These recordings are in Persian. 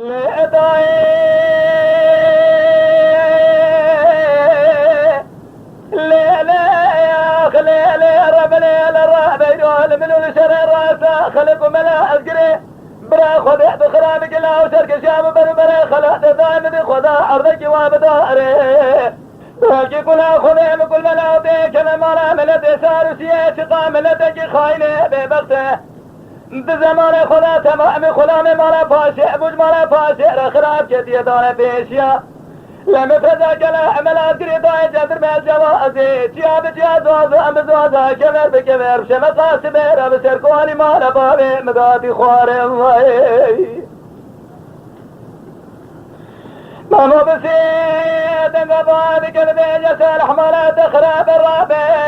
لأدعي ليلة يا خليل رب ليل الراب يدول من الشر راسه خلق ملا أذكري برا خذ بخرامك لا وشرك شام بربري خلق دائم بخذا أرضك وابداري باقي كل خذ كل ملا بيك ما ملت سار سيا شقا ملتك خاينة ببغته بزمان خدا تمام خدا میں مارا پاسے بوج مارا پاسے خراب کے دیے دار پیشیا لم فدا كلا عملات قريضة جدر ما الجوازي جياب جياد وازا ام زوازا كبر بكبر شمسا سبير بسر كواني مالا بابي مقاتي خواري مامو بسيد انقضاني قلبي جسر حمالات خراب الرابع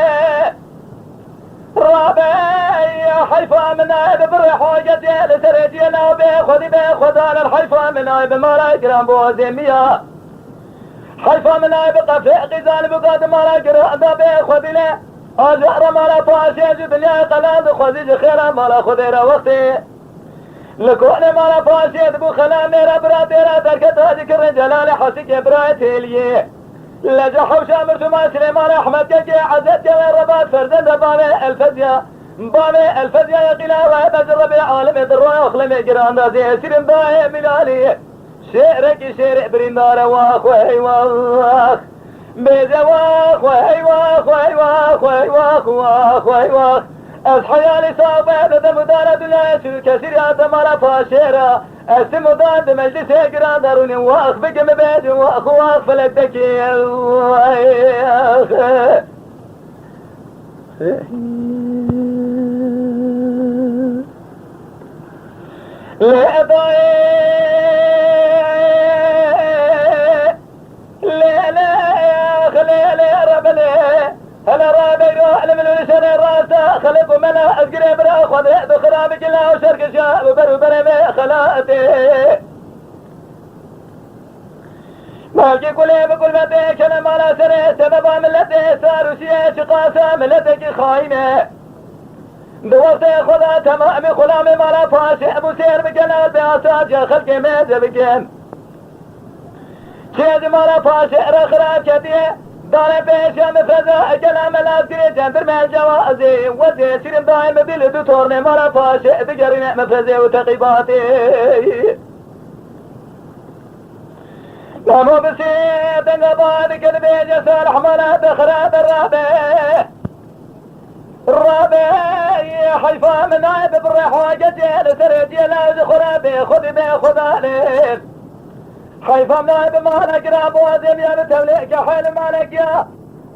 حيفا من نائب بريح وجدي لسرجي لو بيخذي بيخذان الحيفا من نائب مالا كرام بوزي مياه حيفا من نائب قفي غزال بقاد مالا كرام بيخذي له أزهر مالا فاشي جدنيا قلاد خذي خيرا مالا خذيرا وقتي لكون مالا فاشي دبو خلا ميرا براتيرا تركتها ذكر جلال حسك براتي ليه لجح وشامر ثم سليمان احمد كجي عزت يا الرباط فرزند بامي الفزيا بامي الفزيا يا قلاوة بزر ربيع عالم يدروا واخلم جيران رازي سيرن باي ملالي شعرك شعر بريندار واخ وهي واخ بيزا واخ وهي واخ وهي واخ وهي واخ واخ وهي واخ الحياة صعبة لدى مدارة دنيا يسير كثيرات مالا فاشيرا السمودان بمجلس قران داروني واخ بقم بيت واخ واخ فلدك هلا رابع يروح لمن الشر راسه خلق ملا أذكر برا خذ بخرابك لا وشرك شاب بربر خلاتي مالكي كل بكل بديك أنا مالا سري سبب ملتي صار شيء شقاسة ملتك خاينة دوستي خذا تمام خلامي مالا فاشي أبو سير بجلال بأساس يا خلقي ميز بجن شيء مالا فاشي رخراب كتيه دار بيش مفزا كلام الأذكري جندر من جوازي وزي سيرم دائم بلدو تورني مرا فاشي بجرين مفزي وتقيباتي نامو بسيط انقضان قلبي جسر حملات خراب الرابع حيفا من نائب بالريح وجزيل سرجي لا خرابي خذي بي خذالي حيفا نائب مالا قراب وزيم يا بتوليك حيل مالك يا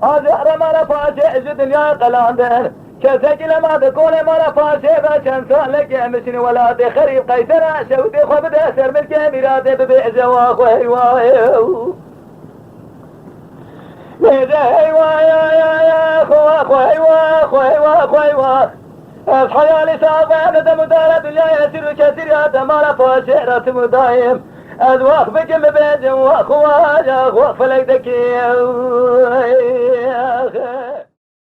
أزهر مالا فاشي جدن يا قلاندر كسك لما تكون مالا فاشي باشن سالك يا مسني ولادي خريب قيسرا شوتي خبد أسر من كاميراتي ببيع واخ وهيوايو ميزة هيوايا يا اخو هيواخ الحياة لساقة ندم دار دنيا يسير كثير يا دمار فاشي رسم دايم أذواق بكم بيج واخ فلك دكي